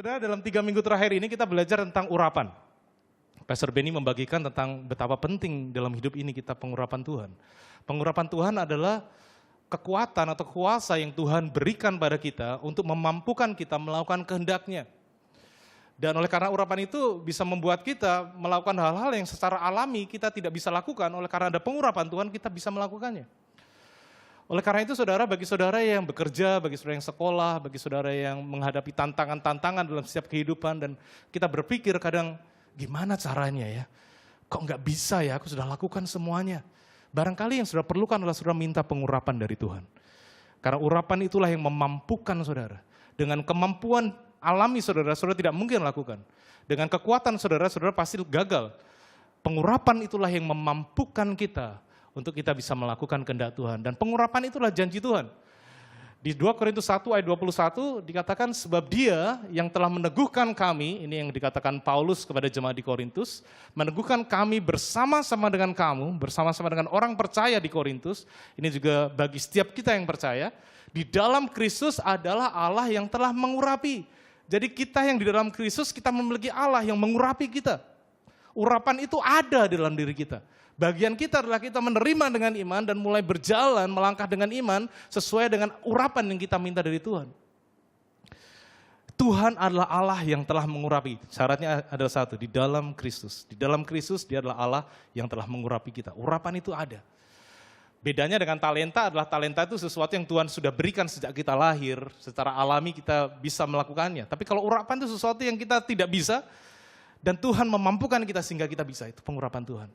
Saudara, dalam 3 minggu terakhir ini kita belajar tentang urapan. Pastor Benny membagikan tentang betapa penting dalam hidup ini kita pengurapan Tuhan. Pengurapan Tuhan adalah kekuatan atau kuasa yang Tuhan berikan pada kita untuk memampukan kita melakukan kehendak-Nya. Dan oleh karena urapan itu bisa membuat kita melakukan hal-hal yang secara alami kita tidak bisa lakukan, oleh karena ada pengurapan Tuhan kita bisa melakukannya. Oleh karena itu saudara, bagi saudara yang bekerja, bagi saudara yang sekolah, bagi saudara yang menghadapi tantangan-tantangan dalam setiap kehidupan dan kita berpikir kadang gimana caranya ya, kok nggak bisa ya, aku sudah lakukan semuanya. Barangkali yang saudara perlukan adalah saudara minta pengurapan dari Tuhan. Karena urapan itulah yang memampukan saudara. Dengan kemampuan alami saudara, saudara tidak mungkin lakukan. Dengan kekuatan saudara, saudara pasti gagal. Pengurapan itulah yang memampukan kita untuk kita bisa melakukan kehendak Tuhan. Dan pengurapan itulah janji Tuhan. Di 2 Korintus 1 ayat 21 dikatakan sebab Dia yang telah meneguhkan kami, ini yang dikatakan Paulus kepada jemaat di Korintus, meneguhkan kami bersama-sama dengan kamu, bersama-sama dengan orang percaya di Korintus, ini juga bagi setiap kita yang percaya, di dalam Kristus adalah Allah yang telah mengurapi. Jadi kita yang di dalam Kristus, kita memiliki Allah yang mengurapi kita. Urapan itu ada di dalam diri kita. Bagian kita adalah kita menerima dengan iman dan mulai berjalan, melangkah dengan iman sesuai dengan urapan yang kita minta dari Tuhan. Tuhan adalah Allah yang telah mengurapi. Syaratnya adalah satu, di dalam Kristus. Di dalam Kristus Dia adalah Allah yang telah mengurapi kita. Urapan itu ada. Bedanya dengan talenta adalah talenta itu sesuatu yang Tuhan sudah berikan sejak kita lahir. Secara alami kita bisa melakukannya. Tapi kalau urapan itu sesuatu yang kita tidak bisa dan Tuhan memampukan kita sehingga kita bisa. Itu pengurapan Tuhan.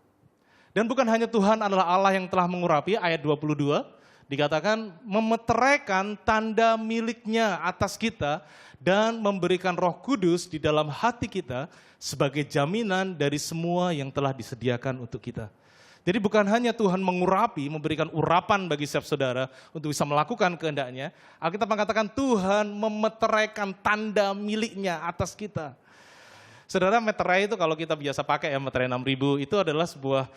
Dan bukan hanya Tuhan adalah Allah yang telah mengurapi, ayat 22 dikatakan memeteraikan tanda milik-Nya atas kita dan memberikan Roh Kudus di dalam hati kita sebagai jaminan dari semua yang telah disediakan untuk kita. Jadi bukan hanya Tuhan mengurapi, memberikan urapan bagi setiap saudara untuk bisa melakukan kehendak-Nya. Alkitab mengatakan Tuhan memeteraikan tanda milik-Nya atas kita. Saudara, meterai itu kalau kita biasa pakai ya, meterai 6000 itu adalah sebuah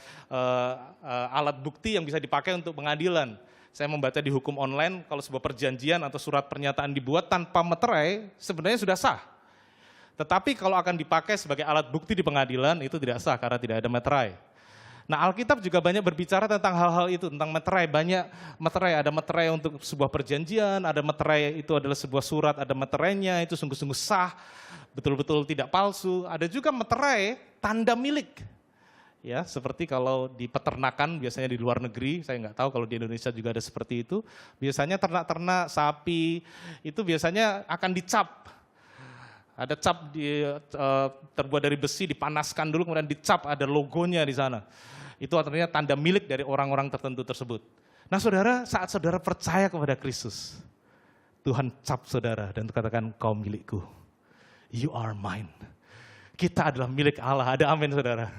alat bukti yang bisa dipakai untuk pengadilan. Saya membaca di hukum online, kalau sebuah perjanjian atau surat pernyataan dibuat tanpa meterai, sebenarnya sudah sah. Tetapi kalau akan dipakai sebagai alat bukti di pengadilan, itu tidak sah karena tidak ada meterai. Nah, Alkitab juga banyak berbicara tentang hal-hal itu, tentang meterai. Banyak meterai, ada meterai untuk sebuah perjanjian, ada meterai itu adalah sebuah surat, ada meterainya, itu sungguh-sungguh sah, betul-betul tidak palsu. Ada juga meterai tanda milik. Ya, seperti kalau di peternakan, biasanya di luar negeri, saya nggak tahu kalau di Indonesia juga ada seperti itu. Biasanya ternak-ternak, sapi, itu biasanya akan dicap. Ada cap terbuat dari besi, dipanaskan dulu, kemudian dicap, ada logonya di sana. Itu artinya tanda milik dari orang-orang tertentu tersebut. Nah saudara, saat saudara percaya kepada Kristus, Tuhan cap saudara dan katakan, kau milikku. You are mine. Kita adalah milik Allah, ada amin saudara.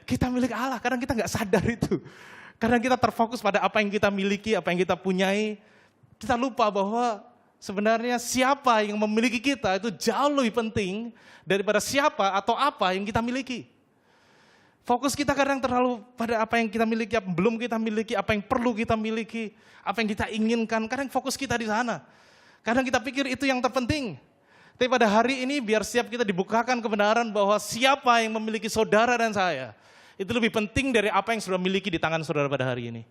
Kita milik Allah, kadang kita nggak sadar itu. Kadang kita terfokus pada apa yang kita miliki, apa yang kita punyai. Kita lupa bahwa sebenarnya siapa yang memiliki kita itu jauh lebih penting daripada siapa atau apa yang kita miliki. Fokus kita kadang terlalu pada apa yang kita miliki, apa yang belum kita miliki, apa yang perlu kita miliki, apa yang kita inginkan. Kadang fokus kita di sana. Kadang kita pikir itu yang terpenting. Tapi pada hari ini biar siap kita dibukakan kebenaran bahwa siapa yang memiliki saudara dan saya, itu lebih penting dari apa yang sudah miliki di tangan saudara pada hari ini.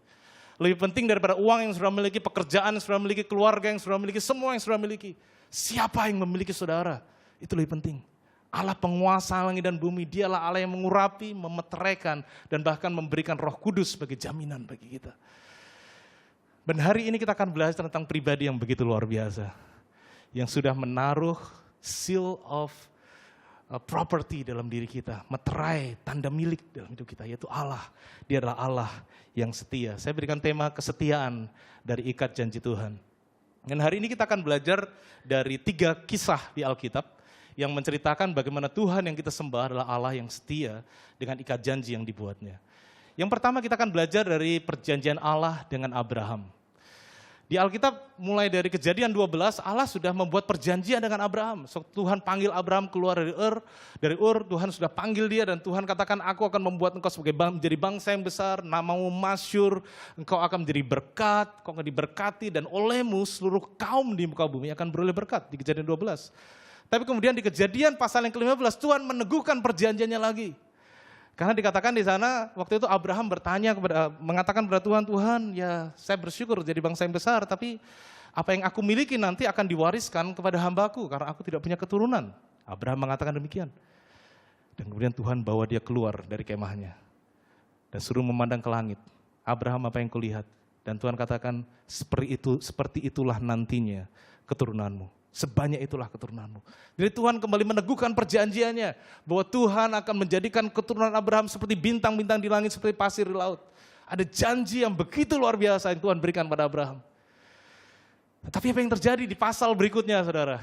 Lebih penting daripada uang yang sudah miliki, pekerjaan yang sudah miliki, keluarga yang sudah miliki, semua yang sudah miliki. Siapa yang memiliki saudara, itu lebih penting. Allah penguasa langit dan bumi, Dialah Allah yang mengurapi, memeteraikan, dan bahkan memberikan Roh Kudus sebagai jaminan bagi kita. Dan hari ini kita akan belajar tentang pribadi yang begitu luar biasa. Yang sudah menaruh seal of property dalam diri kita, meterai, tanda milik dalam hidup kita, yaitu Allah. Dia adalah Allah yang setia. Saya berikan tema kesetiaan dari ikat janji Tuhan. Dan hari ini kita akan belajar dari 3 kisah di Alkitab yang menceritakan bagaimana Tuhan yang kita sembah adalah Allah yang setia dengan ikat janji yang dibuatnya. Yang pertama kita akan belajar dari perjanjian Allah dengan Abraham. Di Alkitab mulai dari Kejadian 12, Allah sudah membuat perjanjian dengan Abraham. So, Tuhan panggil Abraham keluar dari Ur, Tuhan sudah panggil dia dan Tuhan katakan, aku akan membuat engkau menjadi bangsa yang besar, namamu masyhur, engkau akan menjadi berkat, engkau akan diberkati dan olehmu seluruh kaum di muka bumi akan beroleh berkat. Di Kejadian 12. Tapi kemudian di Kejadian pasal yang ke-15 Tuhan meneguhkan perjanjiannya lagi. Karena dikatakan di sana waktu itu Abraham mengatakan kepada Tuhan, Tuhan ya saya bersyukur jadi bangsa yang besar, tapi apa yang aku miliki nanti akan diwariskan kepada hambaku karena aku tidak punya keturunan. Abraham mengatakan demikian. Dan kemudian Tuhan bawa dia keluar dari kemahnya dan suruh memandang ke langit. Abraham, apa yang kau lihat? Dan Tuhan katakan, seperti itulah nantinya keturunanmu. Sebanyak itulah keturunanmu. Jadi Tuhan kembali meneguhkan perjanjiannya, bahwa Tuhan akan menjadikan keturunan Abraham seperti bintang-bintang di langit, seperti pasir di laut. Ada janji yang begitu luar biasa yang Tuhan berikan pada Abraham. Tapi apa yang terjadi di pasal berikutnya, saudara?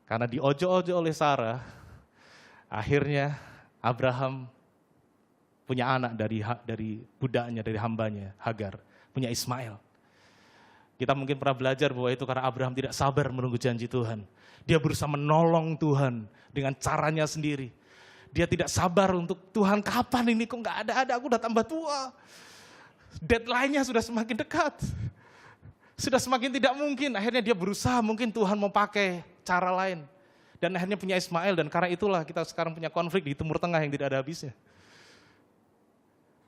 Karena diojo-ojo oleh Sarah, akhirnya Abraham punya anak dari budaknya, dari hambanya, Hagar, punya Ismail. Kita mungkin pernah belajar bahwa itu karena Abraham tidak sabar menunggu janji Tuhan. Dia berusaha menolong Tuhan dengan caranya sendiri. Dia tidak sabar untuk, Tuhan kapan ini kok nggak ada, aku udah tambah tua. Deadline-nya sudah semakin dekat. Sudah semakin tidak mungkin, akhirnya dia berusaha mungkin Tuhan mau pakai cara lain. Dan akhirnya punya Ismail, dan karena itulah kita sekarang punya konflik di Timur Tengah yang tidak ada habisnya.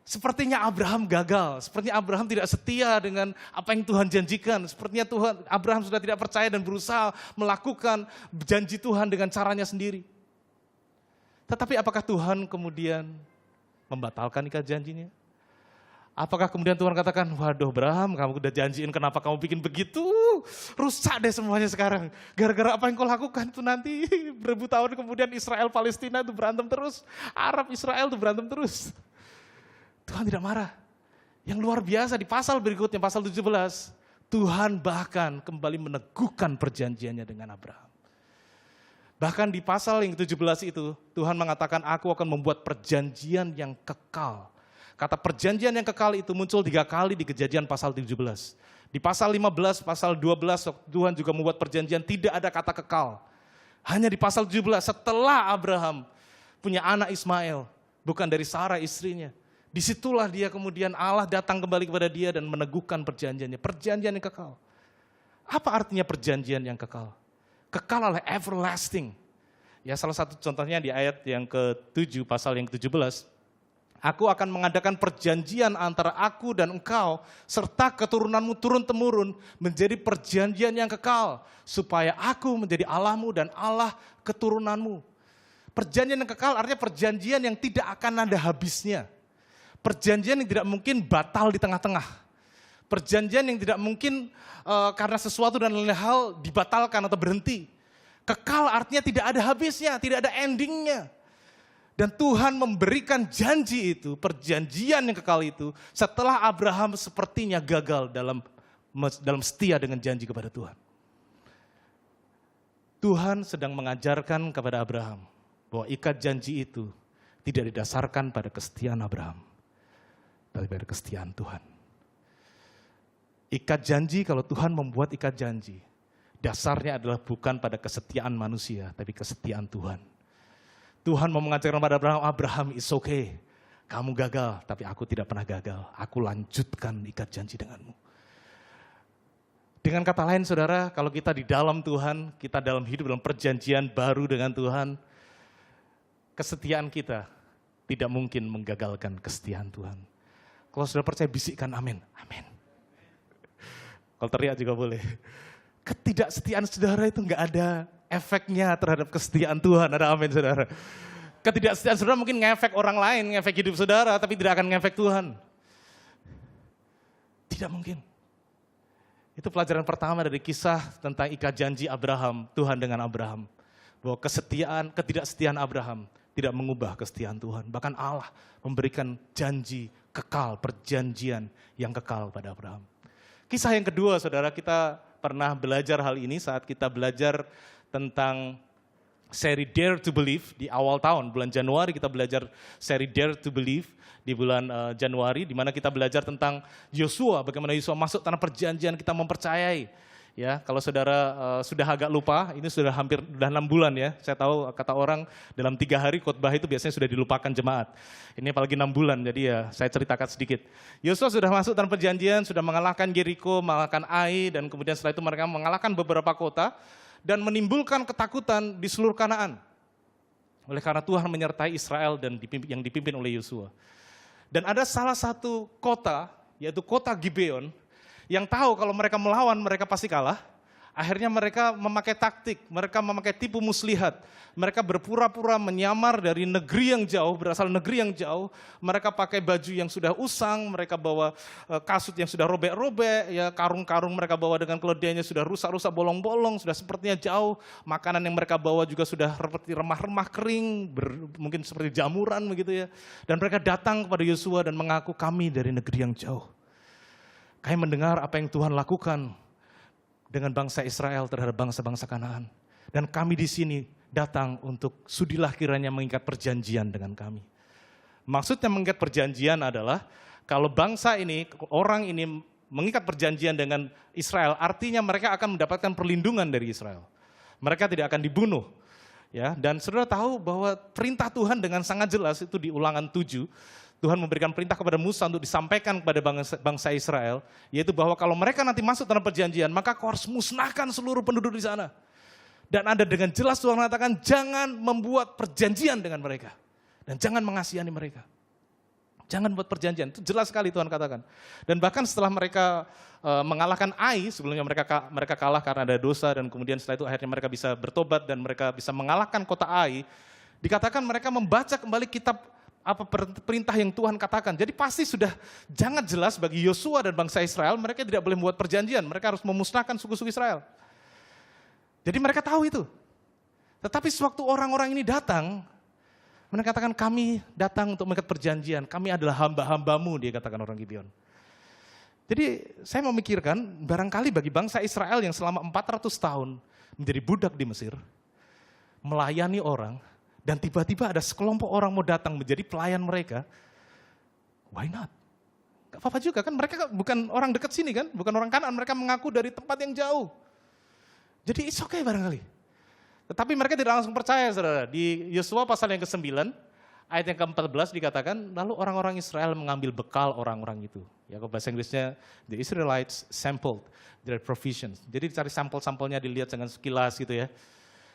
Sepertinya Abraham gagal, sepertinya Abraham tidak setia dengan apa yang Tuhan janjikan. Sepertinya Abraham sudah tidak percaya dan berusaha melakukan janji Tuhan dengan caranya sendiri. Tetapi apakah Tuhan kemudian membatalkan ikat janjinya? Apakah kemudian Tuhan katakan, waduh Abraham, kamu udah janjiin, kenapa kamu bikin begitu? Rusak deh semuanya sekarang. Gara-gara apa yang kau lakukan itu nanti beribu tahun kemudian Israel Palestina itu berantem terus. Arab Israel itu berantem terus. Tuhan tidak marah. Yang luar biasa di pasal berikutnya, pasal 17, Tuhan bahkan kembali meneguhkan perjanjiannya dengan Abraham. Bahkan di pasal yang 17 itu, Tuhan mengatakan, aku akan membuat perjanjian yang kekal. Kata perjanjian yang kekal itu muncul 3 kali di Kejadian pasal 17. Di pasal 15, pasal 12, Tuhan juga membuat perjanjian tidak ada kata kekal. Hanya di pasal 17, setelah Abraham punya anak Ismail, bukan dari Sarah istrinya. Disitulah dia kemudian Allah datang kembali kepada dia dan meneguhkan perjanjiannya. Perjanjian yang kekal. Apa artinya perjanjian yang kekal? Kekal adalah everlasting. Ya, salah satu contohnya di ayat yang ke-7, pasal yang ke-17. Aku akan mengadakan perjanjian antara aku dan engkau, serta keturunanmu turun-temurun, menjadi perjanjian yang kekal, supaya aku menjadi Allahmu dan Allah keturunanmu. Perjanjian yang kekal artinya perjanjian yang tidak akan ada habisnya. Perjanjian yang tidak mungkin batal di tengah-tengah. Perjanjian yang tidak mungkin karena sesuatu dan lain hal dibatalkan atau berhenti. Kekal artinya tidak ada habisnya, tidak ada endingnya. Dan Tuhan memberikan janji itu, perjanjian yang kekal itu, setelah Abraham sepertinya gagal dalam setia dengan janji kepada Tuhan. Tuhan sedang mengajarkan kepada Abraham bahwa ikat janji itu tidak didasarkan pada kesetiaan Abraham, tapi pada kesetiaan Tuhan. Ikat janji, kalau Tuhan membuat ikat janji, dasarnya adalah bukan pada kesetiaan manusia, tapi kesetiaan Tuhan. Tuhan mau mengajarkan kepada Abraham, Abraham it's okay, kamu gagal, tapi aku tidak pernah gagal, aku lanjutkan ikat janji denganmu. Dengan kata lain saudara, kalau kita di dalam Tuhan, kita dalam hidup dalam perjanjian baru dengan Tuhan, kesetiaan kita tidak mungkin menggagalkan kesetiaan Tuhan. Kalau sudah percaya, bisikkan amin. Amin. Kalau teriak juga boleh. Ketidaksetiaan saudara itu enggak ada efeknya terhadap kesetiaan Tuhan. Ada amin saudara. Ketidaksetiaan saudara mungkin ngefek orang lain, ngefek hidup saudara, tapi tidak akan ngefek Tuhan. Tidak mungkin. Itu pelajaran pertama dari kisah tentang ikat janji Abraham, Tuhan dengan Abraham. Bahwa ketidaksetiaan Abraham tidak mengubah kesetiaan Tuhan. Bahkan Allah memberikan janji kekal, perjanjian yang kekal pada Abraham. Kisah yang kedua, saudara, kita pernah belajar hal ini saat kita belajar tentang seri Dare to Believe di awal tahun. Bulan Januari kita belajar seri Dare to Believe di bulan Januari, di mana kita belajar tentang Yosua, bagaimana Yosua masuk tanah perjanjian, kita mempercayai. Ya, kalau saudara sudah agak lupa, ini sudah 6 bulan ya. Saya tahu kata orang dalam 3 hari khotbah itu biasanya sudah dilupakan jemaat. Ini apalagi 6 bulan, jadi ya saya ceritakan sedikit. Yosua sudah masuk tanah perjanjian, sudah mengalahkan Yeriko, mengalahkan Ai, dan kemudian setelah itu mereka mengalahkan beberapa kota. dan menimbulkan ketakutan di seluruh Kanaan. Oleh karena Tuhan menyertai Israel dan yang dipimpin oleh Yosua. Dan ada salah satu kota, yaitu kota Gibeon, yang tahu kalau mereka melawan mereka pasti kalah. Akhirnya mereka memakai taktik, mereka memakai tipu muslihat. Mereka berpura-pura menyamar dari negeri yang jauh, berasal negeri yang jauh. Mereka pakai baju yang sudah usang, mereka bawa kasut yang sudah robek-robek, ya karung-karung mereka bawa dengan keledainya sudah rusak-rusak, bolong-bolong, sudah sepertinya jauh. Makanan yang mereka bawa juga sudah seperti remah-remah kering, mungkin seperti jamuran begitu ya. Dan mereka datang kepada Yosua dan mengaku, kami dari negeri yang jauh. Kami mendengar apa yang Tuhan lakukan dengan bangsa Israel terhadap bangsa-bangsa Kanaan. Dan kami di sini datang untuk sudilah kiranya mengikat perjanjian dengan kami. Maksudnya mengikat perjanjian adalah kalau bangsa ini, orang ini mengikat perjanjian dengan Israel, artinya mereka akan mendapatkan perlindungan dari Israel. Mereka tidak akan dibunuh. Ya, dan saudara tahu bahwa perintah Tuhan dengan sangat jelas itu di Ulangan 7, Tuhan memberikan perintah kepada Musa untuk disampaikan kepada bangsa Israel, yaitu bahwa kalau mereka nanti masuk dalam perjanjian, maka kau harus musnahkan seluruh penduduk di sana. Dan ada dengan jelas Tuhan mengatakan, jangan membuat perjanjian dengan mereka. Dan jangan mengasihani mereka. Jangan buat perjanjian, itu jelas sekali Tuhan katakan. Dan bahkan setelah mereka mengalahkan Ai, sebelumnya mereka kalah karena ada dosa, dan kemudian setelah itu akhirnya mereka bisa bertobat, dan mereka bisa mengalahkan kota Ai, dikatakan mereka membaca kembali kitab apa perintah yang Tuhan katakan. Jadi pasti sudah sangat jelas bagi Yosua dan bangsa Israel, mereka tidak boleh membuat perjanjian, mereka harus memusnahkan suku-suku Israel. Jadi mereka tahu itu. Tetapi sewaktu orang-orang ini datang, mereka katakan kami datang untuk mengikat perjanjian, kami adalah hamba-hambamu, dia katakan orang Gibeon. Jadi saya memikirkan, barangkali bagi bangsa Israel yang selama 400 tahun menjadi budak di Mesir, melayani orang, dan tiba-tiba ada sekelompok orang mau datang menjadi pelayan mereka, why not? Gak apa-apa juga kan, mereka bukan orang dekat sini kan, bukan orang Kanaan, mereka mengaku dari tempat yang jauh. Jadi it's okay barangkali. Tetapi mereka tidak langsung percaya, saudara. Di Yosua pasal yang ke-9, ayat yang ke-14 dikatakan, lalu orang-orang Israel mengambil bekal orang-orang itu. Ya, kalau bahasa Inggrisnya, the Israelites sampled their provisions. Jadi dicari sampel-sampelnya, dilihat dengan sekilas gitu ya.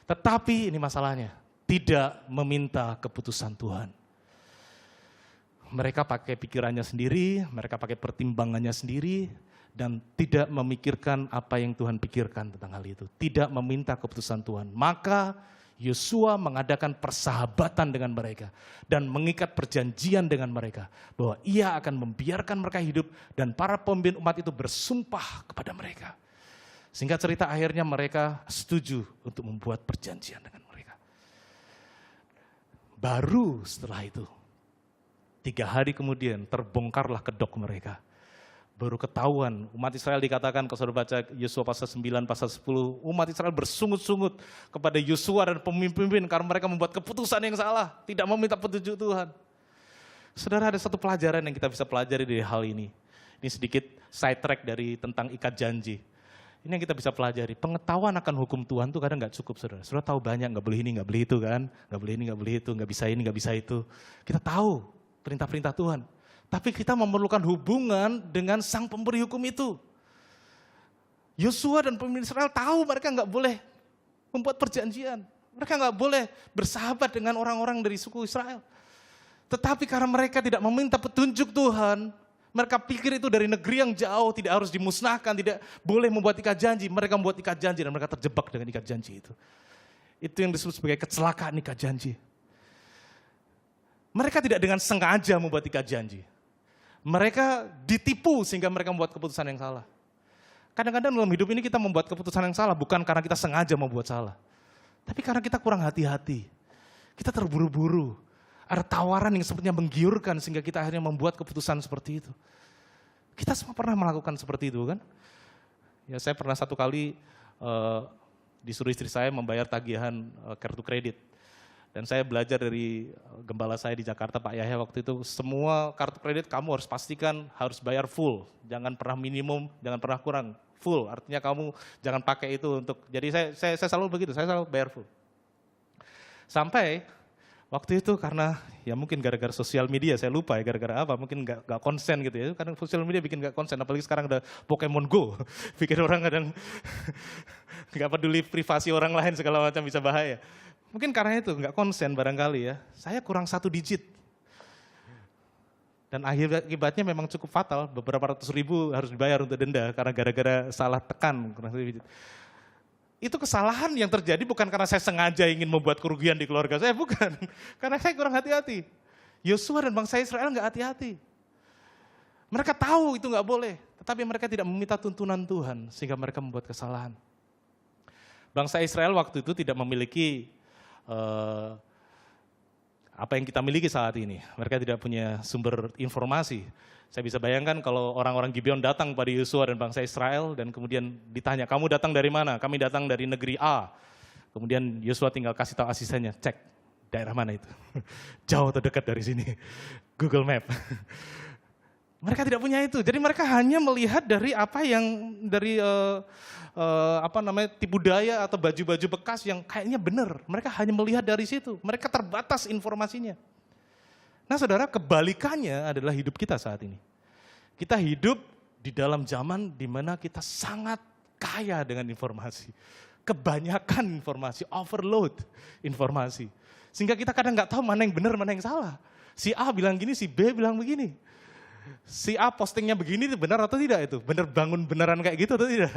Tetapi ini masalahnya, tidak meminta keputusan Tuhan. Mereka pakai pikirannya sendiri, mereka pakai pertimbangannya sendiri, dan tidak memikirkan apa yang Tuhan pikirkan tentang hal itu. Tidak meminta keputusan Tuhan. Maka Yosua mengadakan persahabatan dengan mereka dan mengikat perjanjian dengan mereka bahwa ia akan membiarkan mereka hidup dan para pemimpin umat itu bersumpah kepada mereka. Sehingga cerita akhirnya mereka setuju untuk membuat perjanjian dengan mereka. Baru setelah itu, 3 hari kemudian terbongkarlah kedok mereka. Baru ketahuan, umat Israel dikatakan, kalau saudara baca Yosua pasal 9, pasal 10, umat Israel bersungut-sungut kepada Yosua dan pemimpin karena mereka membuat keputusan yang salah, tidak meminta petunjuk Tuhan. Saudara, ada satu pelajaran yang kita bisa pelajari dari hal ini. Ini sedikit side track dari tentang ikat janji. Ini yang kita bisa pelajari, pengetahuan akan hukum Tuhan itu kadang nggak cukup, saudara. Saudara tahu banyak, nggak boleh ini, nggak boleh itu kan, nggak boleh ini, nggak boleh itu, nggak bisa ini, nggak bisa itu. Kita tahu perintah-perintah Tuhan. Tapi kita memerlukan hubungan dengan sang pemberi hukum itu. Yosua dan pemimpin Israel tahu mereka nggak boleh membuat perjanjian. Mereka nggak boleh bersahabat dengan orang-orang dari suku Israel. Tetapi karena mereka tidak meminta petunjuk Tuhan, mereka pikir itu dari negeri yang jauh, tidak harus dimusnahkan, tidak boleh membuat ikat janji. Mereka membuat ikat janji dan mereka terjebak dengan ikat janji itu. Itu yang disebut sebagai kecelakaan ikat janji. Mereka tidak dengan sengaja membuat ikat janji. Mereka ditipu sehingga mereka membuat keputusan yang salah. Kadang-kadang dalam hidup ini kita membuat keputusan yang salah bukan karena kita sengaja membuat salah. Tapi karena kita kurang hati-hati. Kita terburu-buru. Ada tawaran yang sepertinya menggiurkan sehingga kita akhirnya membuat keputusan seperti itu. Kita semua pernah melakukan seperti itu kan? Ya, saya pernah satu kali disuruh istri saya membayar tagihan kartu kredit. Dan saya belajar dari gembala saya di Jakarta, Pak Yahya, waktu itu semua kartu kredit kamu harus pastikan harus bayar full. Jangan pernah minimum, jangan pernah kurang. Full, artinya kamu jangan pakai itu untuk, jadi saya selalu begitu, saya selalu bayar full. Sampai Waktu itu karena ya mungkin gara-gara sosial media, saya lupa ya gara-gara apa, mungkin nggak konsen gitu ya. Karena sosial media bikin nggak konsen, apalagi sekarang ada Pokemon Go, bikin orang kadang nggak peduli privasi orang lain segala macam, bisa bahaya. Mungkin karena itu nggak konsen barangkali ya. Saya kurang 1 digit. Dan akibatnya memang cukup fatal, beberapa ratus ribu harus dibayar untuk denda karena gara-gara salah tekan. Itu kesalahan yang terjadi bukan karena saya sengaja ingin membuat kerugian di keluarga saya, bukan. Karena saya kurang hati-hati. Yosua dan bangsa Israel nggak hati-hati. Mereka tahu itu nggak boleh, tetapi mereka tidak meminta tuntunan Tuhan sehingga mereka membuat kesalahan. Bangsa Israel waktu itu tidak memiliki apa yang kita miliki saat ini. Mereka tidak punya sumber informasi. Saya bisa bayangkan kalau orang-orang Gibeon datang pada Yosua dan bangsa Israel dan kemudian ditanya, kamu datang dari mana? Kami datang dari negeri A. Kemudian Yosua tinggal kasih tahu asistennya, cek daerah mana itu. Jauh atau dekat dari sini. Google Map. Mereka tidak punya itu. Jadi mereka hanya melihat dari apa yang dari tipu daya atau baju-baju bekas yang kayaknya benar. Mereka hanya melihat dari situ. Mereka terbatas informasinya. Nah saudara, kebalikannya adalah hidup kita saat ini. Kita hidup di dalam zaman di mana kita sangat kaya dengan informasi. Kebanyakan informasi, overload informasi. Sehingga kita kadang nggak tahu mana yang benar, mana yang salah. Si A bilang gini, si B bilang begini. Si A postingnya begini, benar atau tidak itu? Benar bangun beneran kayak gitu atau tidak?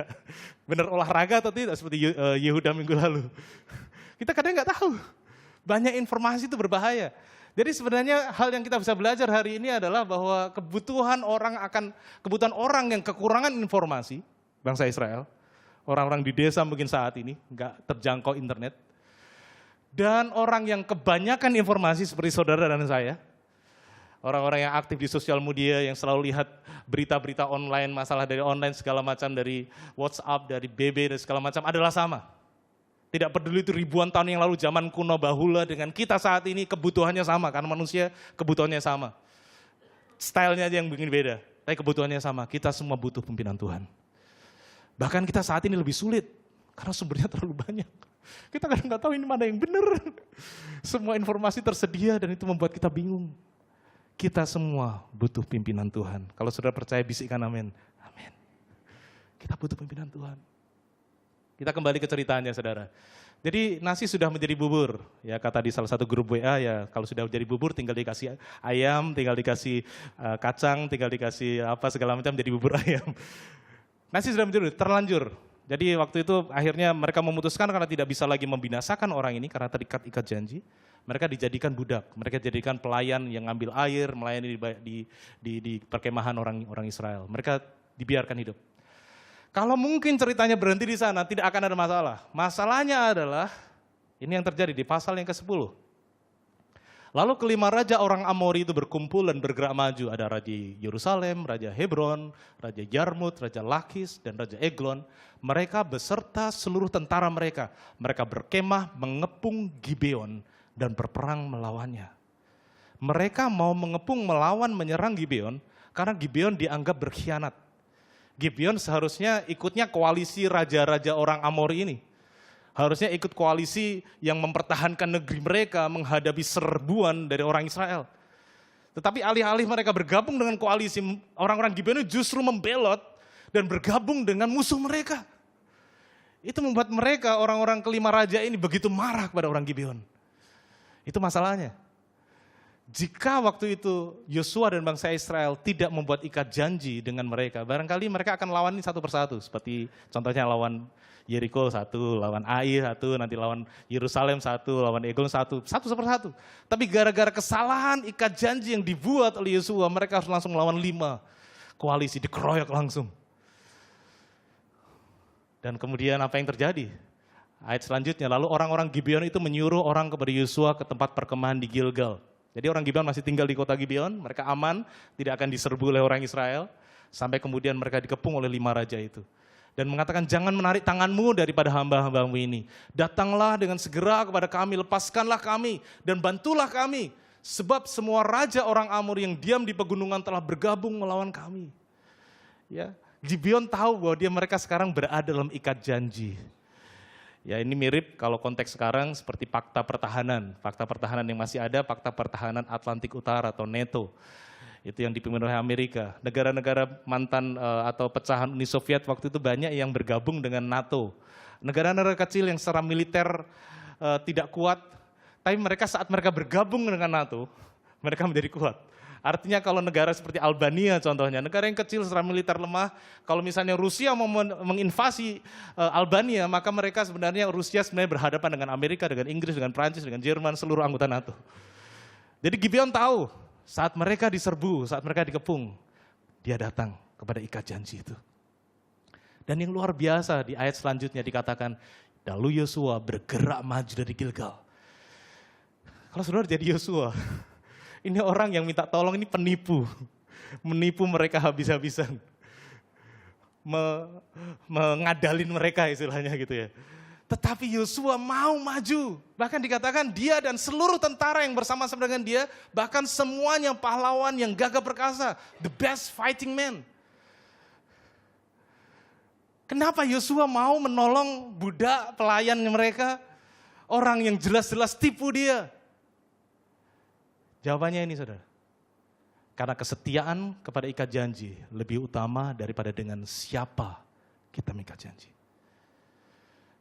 Benar olahraga atau tidak? Seperti Yehuda minggu lalu. Kita kadang nggak tahu. Banyak informasi itu berbahaya. Jadi sebenarnya hal yang kita bisa belajar hari ini adalah bahwa kebutuhan orang yang kekurangan informasi, bangsa Israel, orang-orang di desa mungkin saat ini nggak terjangkau internet, dan orang yang kebanyakan informasi seperti saudara dan saya, orang-orang yang aktif di sosial media yang selalu lihat berita-berita online, masalah dari online segala macam, dari WhatsApp, dari BB dan segala macam adalah sama. Tidak peduli itu ribuan tahun yang lalu, zaman kuno bahula dengan kita saat ini kebutuhannya sama, karena manusia kebutuhannya sama. Stylenya aja yang bikin beda, tapi kebutuhannya sama, kita semua butuh pimpinan Tuhan. Bahkan kita saat ini lebih sulit, karena sumbernya terlalu banyak. Kita kadang nggak tahu ini mana yang benar. Semua informasi tersedia dan itu membuat kita bingung. Kita semua butuh pimpinan Tuhan. Kalau saudara percaya bisikkan amin. Amin. Kita butuh pimpinan Tuhan. Kita kembali ke ceritanya saudara. Jadi nasi sudah menjadi bubur, ya kata di salah satu grup WA ya kalau sudah menjadi bubur tinggal dikasih ayam, tinggal dikasih kacang, tinggal dikasih apa segala macam jadi bubur ayam. Nasi sudah menjadi terlanjur. Jadi waktu itu akhirnya mereka memutuskan karena tidak bisa lagi membinasakan orang ini karena terikat ikat janji. Mereka dijadikan budak, mereka dijadikan pelayan yang ngambil air, melayani di perkemahan orang Israel. Mereka dibiarkan hidup. Kalau mungkin ceritanya berhenti di sana, tidak akan ada masalah. Masalahnya adalah, ini yang terjadi di pasal yang ke-10. Lalu kelima raja orang Amori itu berkumpul dan bergerak maju. Ada Raja Yerusalem, Raja Hebron, Raja Yarmut, Raja Lakis, dan Raja Eglon. Mereka beserta seluruh tentara mereka. Mereka berkemah mengepung Gibeon dan berperang melawannya. Mereka mau mengepung melawan menyerang Gibeon karena Gibeon dianggap berkhianat. Gibeon seharusnya ikutnya koalisi raja-raja orang Amori ini. Harusnya ikut koalisi yang mempertahankan negeri mereka menghadapi serbuan dari orang Israel. Tetapi alih-alih mereka bergabung dengan koalisi, orang-orang Gibeon justru membelot dan bergabung dengan musuh mereka. Itu membuat mereka, orang-orang kelima raja ini begitu marah kepada orang Gibeon. Itu masalahnya. Jika waktu itu Yosua dan bangsa Israel tidak membuat ikat janji dengan mereka, barangkali mereka akan lawan ini satu persatu. Seperti contohnya lawan Yeriko satu, lawan Ai satu, nanti lawan Yerusalem satu, lawan Eglon satu persatu. Tapi gara-gara kesalahan ikat janji yang dibuat oleh Yosua, mereka harus langsung melawan 5 koalisi, dikeroyok langsung. Dan kemudian apa yang terjadi? Ayat selanjutnya, lalu orang-orang Gibeon itu menyuruh orang kepada Yosua ke tempat perkemahan di Gilgal. Jadi orang Gibeon masih tinggal di kota Gibeon, mereka aman, tidak akan diserbu oleh orang Israel, sampai kemudian mereka dikepung oleh 5 raja itu. Dan mengatakan, jangan menarik tanganmu daripada hamba-hambamu ini. Datanglah dengan segera kepada kami, lepaskanlah kami, dan bantulah kami. Sebab semua raja orang Amor yang diam di pegunungan telah bergabung melawan kami. Ya, Gibeon tahu bahwa mereka sekarang berada dalam ikat janji. Ya ini mirip kalau konteks sekarang seperti fakta pertahanan. Fakta pertahanan yang masih ada, fakta pertahanan Atlantik Utara atau NATO. Itu yang dipimpin oleh Amerika. Negara-negara mantan atau pecahan Uni Soviet waktu itu banyak yang bergabung dengan NATO. Negara-negara kecil yang secara militer tidak kuat, tapi mereka saat mereka bergabung dengan NATO, mereka menjadi kuat. Artinya kalau negara seperti Albania contohnya, negara yang kecil secara militer lemah, kalau misalnya Rusia mau menginvasi Albania, maka mereka Rusia sebenarnya berhadapan dengan Amerika, dengan Inggris, dengan Prancis, dengan Jerman, seluruh anggota NATO. Jadi Gibeon tahu, saat mereka diserbu, saat mereka dikepung, dia datang kepada ikat janji itu. Dan yang luar biasa di ayat selanjutnya dikatakan, lalu Yosua bergerak maju dari Gilgal. Kalau saudara jadi Yosua, ini orang yang minta tolong ini penipu. Menipu mereka habis-habisan. Mengadalin mereka istilahnya gitu ya. Tetapi Yosua mau maju. Bahkan dikatakan dia dan seluruh tentara yang bersama-sama dengan dia, bahkan semuanya pahlawan yang gagah perkasa. The best fighting men. Kenapa Yosua mau menolong budak pelayan mereka? Orang yang jelas-jelas tipu dia. Jawabannya ini saudara, karena kesetiaan kepada ikat janji lebih utama daripada dengan siapa kita mengikat janji.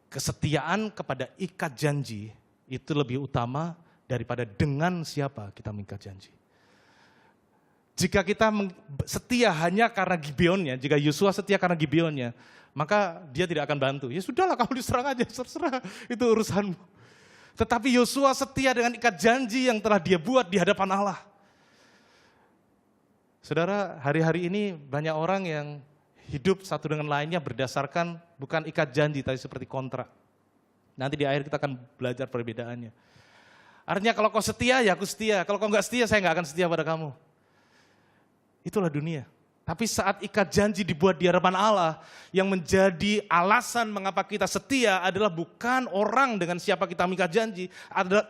Kesetiaan kepada ikat janji itu lebih utama daripada dengan siapa kita mengikat janji. Jika kita setia hanya karena Gibeonnya, jika Yosua setia karena Gibeonnya, maka dia tidak akan bantu. Ya sudahlah kamu diserang aja, terserah, itu urusanmu. Tetapi Yosua setia dengan ikat janji yang telah dia buat di hadapan Allah. Saudara, hari-hari ini banyak orang yang hidup satu dengan lainnya berdasarkan bukan ikat janji, tapi seperti kontrak. Nanti di akhir kita akan belajar perbedaannya. Artinya kalau kau setia, ya aku setia. Kalau kau nggak setia, saya nggak akan setia pada kamu. Itulah dunia. Tapi saat ikat janji dibuat di hadapan Allah, yang menjadi alasan mengapa kita setia adalah bukan orang dengan siapa kita mengikat janji,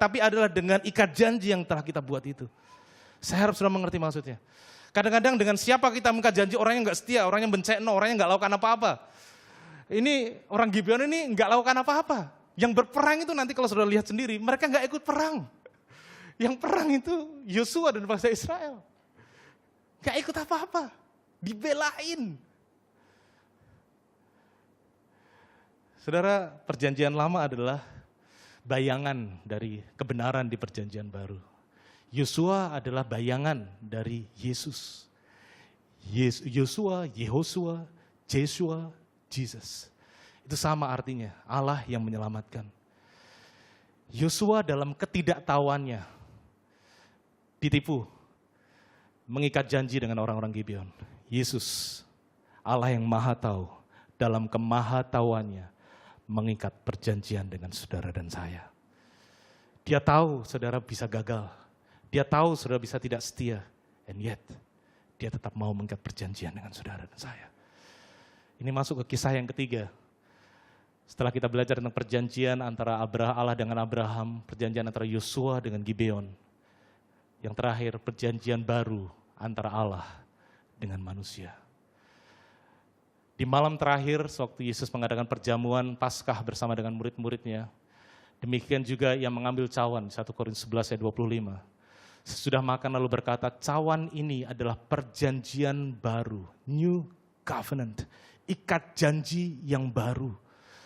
tapi adalah dengan ikat janji yang telah kita buat itu. Saya harap sudah mengerti maksudnya. Kadang-kadang dengan siapa kita mengikat janji, orangnya nggak setia, orangnya bencekno, orangnya nggak lakukan apa-apa. Ini orang Gibeon ini nggak lakukan apa-apa. Yang berperang itu nanti kalau sudah lihat sendiri, mereka nggak ikut perang. Yang perang itu Yosua dan bangsa Israel. Nggak ikut apa-apa. Dibelain. Saudara, perjanjian lama adalah bayangan dari kebenaran di perjanjian baru. Yosua adalah bayangan dari Yesus. Yosua, Yehosua, Yeshua, Jesus. Itu sama artinya, Allah yang menyelamatkan. Yosua dalam ketidaktahuannya ditipu, mengikat janji dengan orang-orang Gibeon. Yesus, Allah yang maha tahu, dalam kemahatauannya mengikat perjanjian dengan saudara dan saya. Dia tahu saudara bisa gagal, dia tahu saudara bisa tidak setia, and yet dia tetap mau mengikat perjanjian dengan saudara dan saya. Ini masuk ke kisah yang ketiga. Setelah kita belajar tentang perjanjian antara Allah dengan Abraham, perjanjian antara Yosua dengan Gibeon. Yang terakhir, perjanjian baru antara Allah dengan manusia. Di malam terakhir, sewaktu Yesus mengadakan perjamuan Paskah bersama dengan murid-muridnya, demikian juga ia mengambil cawan, 1 Korintus 11 ayat 25. Sesudah makan lalu berkata, cawan ini adalah perjanjian baru, new covenant, ikat janji yang baru.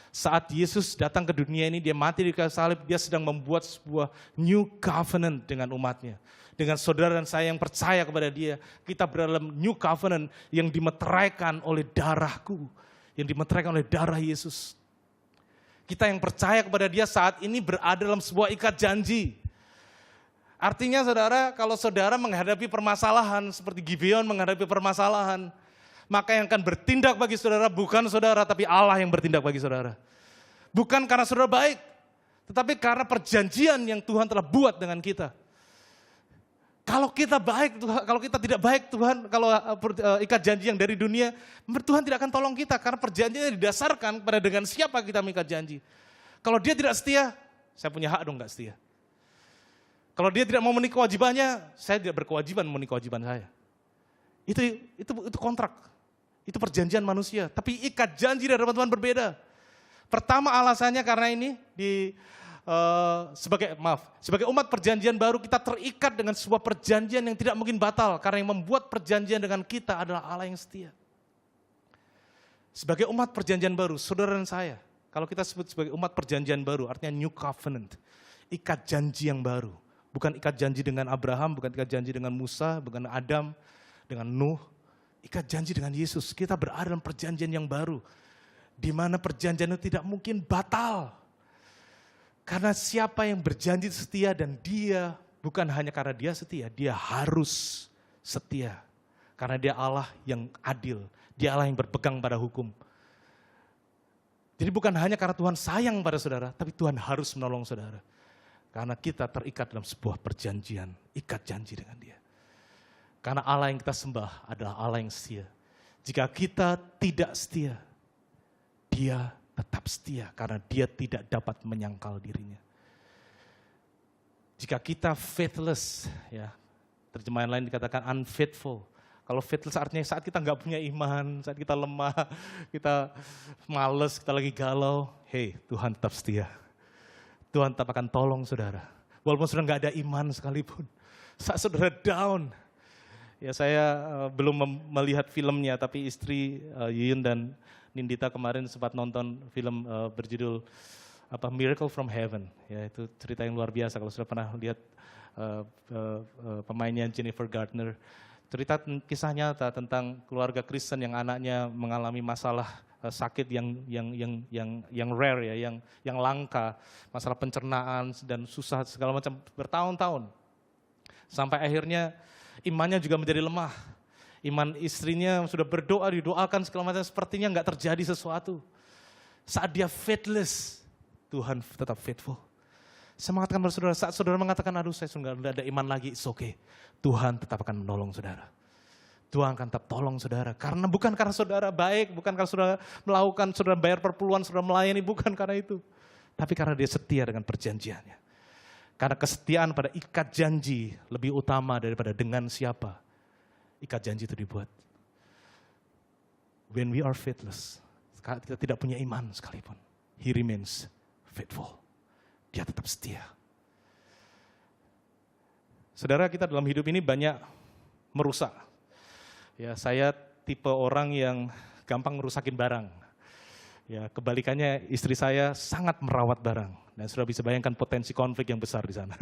Saat Yesus datang ke dunia ini, dia mati di kayu salib, dia sedang membuat sebuah new covenant dengan umatnya. Dengan saudara dan saya yang percaya kepada dia, kita berada dalam new covenant yang dimeteraikan oleh darahku, yang dimeteraikan oleh darah Yesus. Kita yang percaya kepada dia saat ini berada dalam sebuah ikat janji. Artinya saudara, kalau saudara menghadapi permasalahan seperti Gibeon menghadapi permasalahan, maka yang akan bertindak bagi saudara bukan saudara, tapi Allah yang bertindak bagi saudara. Bukan karena saudara baik, tetapi karena perjanjian yang Tuhan telah buat dengan kita. Kalau kita baik, kalau kita tidak baik Tuhan, kalau ikat janji yang dari dunia, Tuhan tidak akan tolong kita karena perjanjiannya didasarkan pada dengan siapa kita mengikat janji. Kalau dia tidak setia, saya punya hak dong nggak setia. Kalau dia tidak mau memenuhi kewajibannya, saya tidak berkewajiban memenuhi kewajiban saya. Itu kontrak, itu perjanjian manusia. Tapi ikat janji dari Tuhan berbeda. Pertama alasannya karena ini sebagai umat perjanjian baru kita terikat dengan sebuah perjanjian yang tidak mungkin batal karena yang membuat perjanjian dengan kita adalah Allah yang setia. Sebagai umat perjanjian baru, saudara dan saya, kalau kita sebut sebagai umat perjanjian baru, artinya new covenant, ikat janji yang baru. Bukan ikat janji dengan Abraham, bukan ikat janji dengan Musa, bukan Adam, dengan Nuh. Ikat janji dengan Yesus, kita berada dalam perjanjian yang baru. Di mana perjanjian itu tidak mungkin batal. Karena siapa yang berjanji setia dan dia, bukan hanya karena dia setia, dia harus setia. Karena dia Allah yang adil, dia Allah yang berpegang pada hukum. Jadi bukan hanya karena Tuhan sayang pada saudara, tapi Tuhan harus menolong saudara. Karena kita terikat dalam sebuah perjanjian, ikat janji dengan dia. Karena Allah yang kita sembah adalah Allah yang setia. Jika kita tidak setia, dia tetap setia karena dia tidak dapat menyangkal dirinya. Jika kita faithless, ya, terjemahan lain dikatakan unfaithful. Kalau faithless artinya saat kita nggak punya iman, saat kita lemah, kita males, kita lagi galau, hey, Tuhan tetap setia. Tuhan tetap akan tolong saudara. Walaupun saudara nggak ada iman sekalipun. Saat saudara down, ya saya belum melihat filmnya, tapi istri Yuyun dan Nindita kemarin sempat nonton film berjudul Miracle from Heaven. Ya, itu cerita yang luar biasa kalau sudah pernah lihat pemainnya Jennifer Gardner. Cerita kisah nyata tentang keluarga Kristen yang anaknya mengalami masalah sakit yang rare ya, yang langka, masalah pencernaan dan susah segala macam bertahun-tahun. Sampai akhirnya imannya juga menjadi lemah. Iman istrinya sudah berdoa, didoakan segala macam, sepertinya nggak terjadi sesuatu. Saat dia faithless, Tuhan tetap faithful. Saya mengatakan pada saudara, saat saudara mengatakan, aduh saya sudah nggak ada iman lagi, it's okay. Tuhan tetap akan menolong saudara. Tuhan akan tetap tolong saudara. Karena bukan karena saudara baik, bukan karena saudara melakukan, saudara bayar perpuluhan, saudara melayani, bukan karena itu. Tapi karena dia setia dengan perjanjiannya. Karena kesetiaan pada ikat janji lebih utama daripada dengan siapa ikat janji itu dibuat. When we are faithless, kita tidak punya iman sekalipun, He remains faithful. Dia tetap setia. Saudara, kita dalam hidup ini banyak merusak. Ya, saya tipe orang yang gampang ngerusakin barang. Ya, kebalikannya istri saya sangat merawat barang. Dan sudah bisa bayangkan potensi konflik yang besar di sana.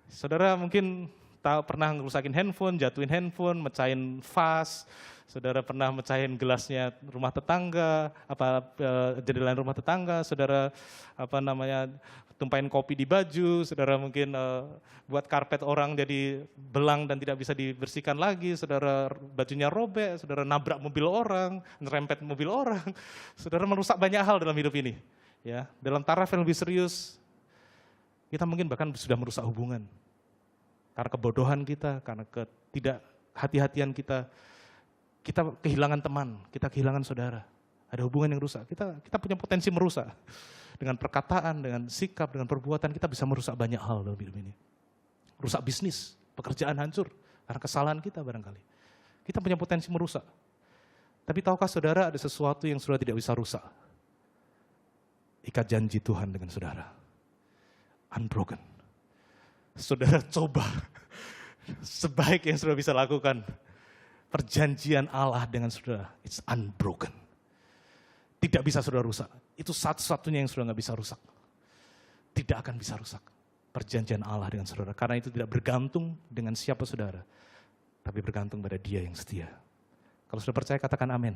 Saudara mungkin pernah ngerusakin handphone, jatuhin handphone, mecahin vas. Saudara pernah mecahin gelasnya rumah tetangga, jendela rumah tetangga. Saudara tumpahin kopi di baju. Saudara mungkin buat karpet orang jadi belang dan tidak bisa dibersihkan lagi. Saudara bajunya robek, saudara nabrak mobil orang, nerempet mobil orang. Saudara merusak banyak hal dalam hidup ini. Ya, dalam taraf yang lebih serius, kita mungkin bahkan sudah merusak hubungan. Karena kebodohan kita, karena ketidakhati-hatian kita kehilangan teman, kita kehilangan saudara. Ada hubungan yang rusak, kita punya potensi merusak. Dengan perkataan, dengan sikap, dengan perbuatan, kita bisa merusak banyak hal dalam hidup ini. Rusak bisnis, pekerjaan hancur, karena kesalahan kita barangkali. Kita punya potensi merusak. Tapi tahukah saudara ada sesuatu yang saudara tidak bisa rusak? Ikat janji Tuhan dengan saudara. Unbroken. Saudara coba sebaik yang saudara bisa lakukan. Perjanjian Allah dengan saudara, it's unbroken. Tidak bisa saudara rusak. Itu satu-satunya yang saudara nggak bisa rusak. Tidak akan bisa rusak. Perjanjian Allah dengan saudara. Karena itu tidak bergantung dengan siapa saudara. Tapi bergantung pada Dia yang setia. Kalau sudah percaya katakan amin.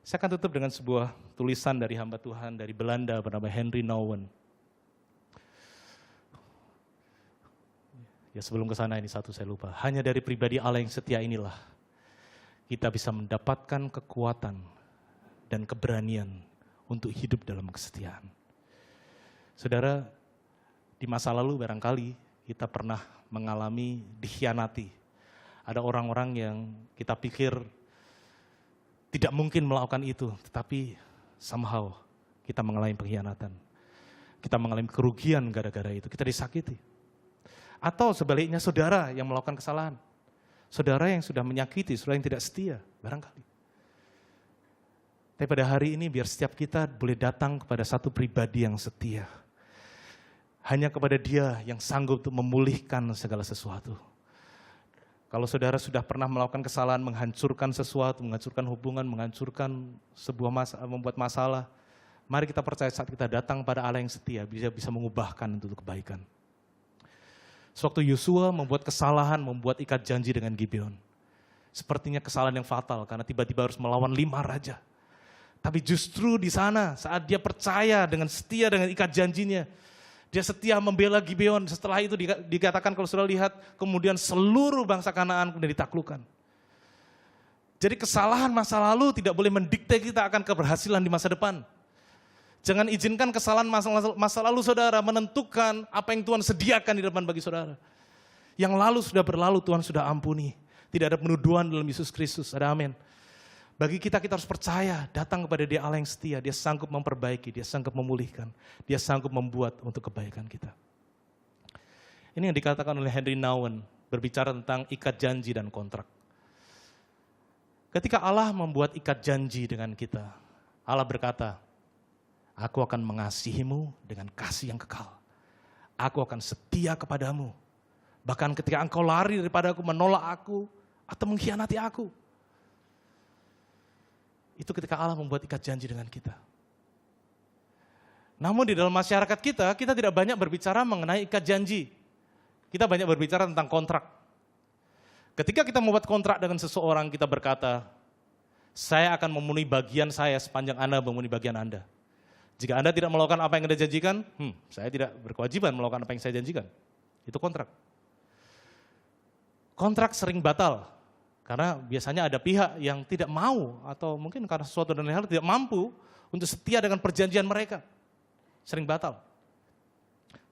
Saya akan tutup dengan sebuah tulisan dari hamba Tuhan dari Belanda bernama Henry Nouwen. Ya sebelum ke sana ini satu saya lupa. Hanya dari pribadi Allah yang setia inilah kita bisa mendapatkan kekuatan dan keberanian untuk hidup dalam kesetiaan. Saudara, di masa lalu barangkali kita pernah mengalami dikhianati. Ada orang-orang yang kita pikir tidak mungkin melakukan itu, tetapi somehow kita mengalami pengkhianatan. Kita mengalami kerugian gara-gara itu, kita disakiti. Atau sebaliknya saudara yang melakukan kesalahan. Saudara yang sudah menyakiti, saudara yang tidak setia, barangkali. Tapi pada hari ini biar setiap kita boleh datang kepada satu pribadi yang setia. Hanya kepada Dia yang sanggup untuk memulihkan segala sesuatu. Kalau saudara sudah pernah melakukan kesalahan, menghancurkan sesuatu, menghancurkan hubungan, menghancurkan sebuah membuat masalah, mari kita percaya saat kita datang pada Allah yang setia, bisa mengubahkan untuk kebaikan. Sewaktu Yosua membuat kesalahan, membuat ikat janji dengan Gibeon. Sepertinya kesalahan yang fatal, karena tiba-tiba harus melawan 5 raja. Tapi justru di sana, saat dia percaya dengan setia dengan ikat janjinya, dia setia membela Gibeon. Setelah itu dikatakan kalau sudah lihat, kemudian seluruh bangsa Kanaan kemudian ditaklukkan. Jadi kesalahan masa lalu tidak boleh mendikte kita akan keberhasilan di masa depan. Jangan izinkan kesalahan masa lalu saudara menentukan apa yang Tuhan sediakan di depan bagi saudara. Yang lalu sudah berlalu, Tuhan sudah ampuni. Tidak ada penuduhan dalam Yesus Kristus, ada amin. Bagi kita harus percaya, datang kepada Dia Allah yang setia, Dia sanggup memperbaiki, Dia sanggup memulihkan, Dia sanggup membuat untuk kebaikan kita. Ini yang dikatakan oleh Henry Nouwen, berbicara tentang ikat janji dan kontrak. Ketika Allah membuat ikat janji dengan kita, Allah berkata, aku akan mengasihimu dengan kasih yang kekal. Aku akan setia kepadamu. Bahkan ketika engkau lari daripada aku, menolak aku, atau mengkhianati aku. Itu ketika Allah membuat ikat janji dengan kita. Namun di dalam masyarakat kita tidak banyak berbicara mengenai ikat janji. Kita banyak berbicara tentang kontrak. Ketika kita membuat kontrak dengan seseorang, kita berkata, saya akan memenuhi bagian saya sepanjang Anda memenuhi bagian Anda. Jika Anda tidak melakukan apa yang Anda janjikan, saya tidak berkewajiban melakukan apa yang saya janjikan. Itu kontrak. Kontrak sering batal. Karena biasanya ada pihak yang tidak mau atau mungkin karena sesuatu dan lain hal tidak mampu untuk setia dengan perjanjian mereka. Sering batal.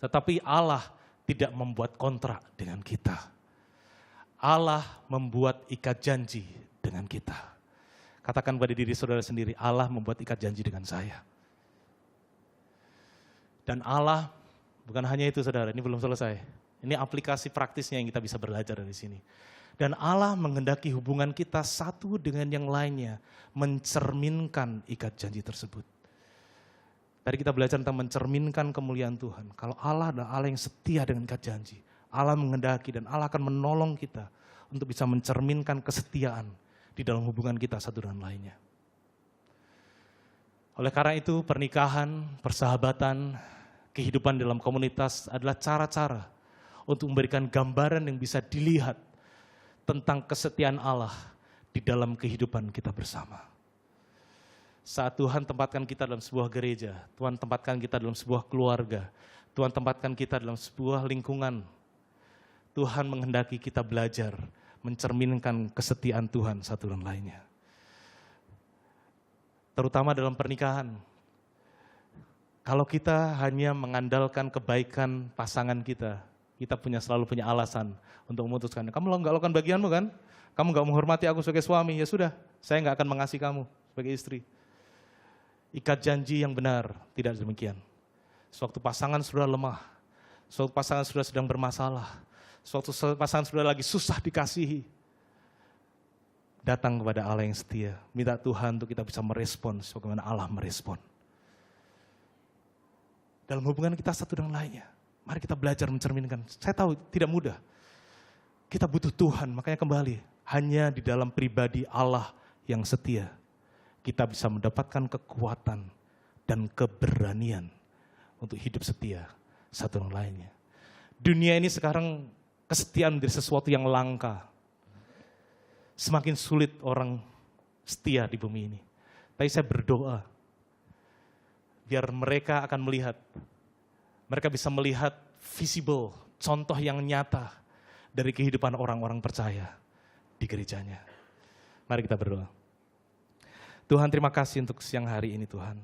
Tetapi Allah tidak membuat kontrak dengan kita. Allah membuat ikat janji dengan kita. Katakan pada diri saudara sendiri, Allah membuat ikat janji dengan saya. Dan Allah, bukan hanya itu saudara, ini belum selesai. Ini aplikasi praktisnya yang kita bisa belajar dari sini. Dan Allah menghendaki hubungan kita satu dengan yang lainnya, mencerminkan ikat janji tersebut. Tadi kita belajar tentang mencerminkan kemuliaan Tuhan. Kalau Allah adalah Allah yang setia dengan ikat janji, Allah menghendaki dan Allah akan menolong kita untuk bisa mencerminkan kesetiaan di dalam hubungan kita satu dengan lainnya. Oleh karena itu pernikahan, persahabatan, kehidupan dalam komunitas adalah cara-cara untuk memberikan gambaran yang bisa dilihat tentang kesetiaan Allah di dalam kehidupan kita bersama. Saat Tuhan tempatkan kita dalam sebuah gereja, Tuhan tempatkan kita dalam sebuah keluarga, Tuhan tempatkan kita dalam sebuah lingkungan, Tuhan menghendaki kita belajar mencerminkan kesetiaan Tuhan satu dan lainnya. Terutama dalam pernikahan. Kalau kita hanya mengandalkan kebaikan pasangan kita selalu punya alasan untuk memutuskan. Kamu nggak lakukan bagianmu kan? Kamu nggak menghormati aku sebagai suami, ya sudah, saya nggak akan mengasihi kamu sebagai istri. Ikat janji yang benar, tidak demikian. Sewaktu pasangan sudah lemah, sewaktu pasangan sudah sedang bermasalah, sewaktu pasangan sudah lagi susah dikasihi, datang kepada Allah yang setia, minta Tuhan untuk kita bisa merespon sebagaimana Allah merespon. Dalam hubungan kita satu dengan lainnya, mari kita belajar mencerminkan. Saya tahu tidak mudah. Kita butuh Tuhan, makanya kembali. Hanya di dalam pribadi Allah yang setia, kita bisa mendapatkan kekuatan dan keberanian untuk hidup setia satu dengan lainnya. Dunia ini sekarang kesetiaan menjadi sesuatu yang langka. Semakin sulit orang setia di bumi ini. Tapi saya berdoa, biar mereka akan melihat, mereka bisa melihat visible, contoh yang nyata dari kehidupan orang-orang percaya di gerejanya. Mari kita berdoa. Tuhan, terima kasih untuk siang hari ini Tuhan.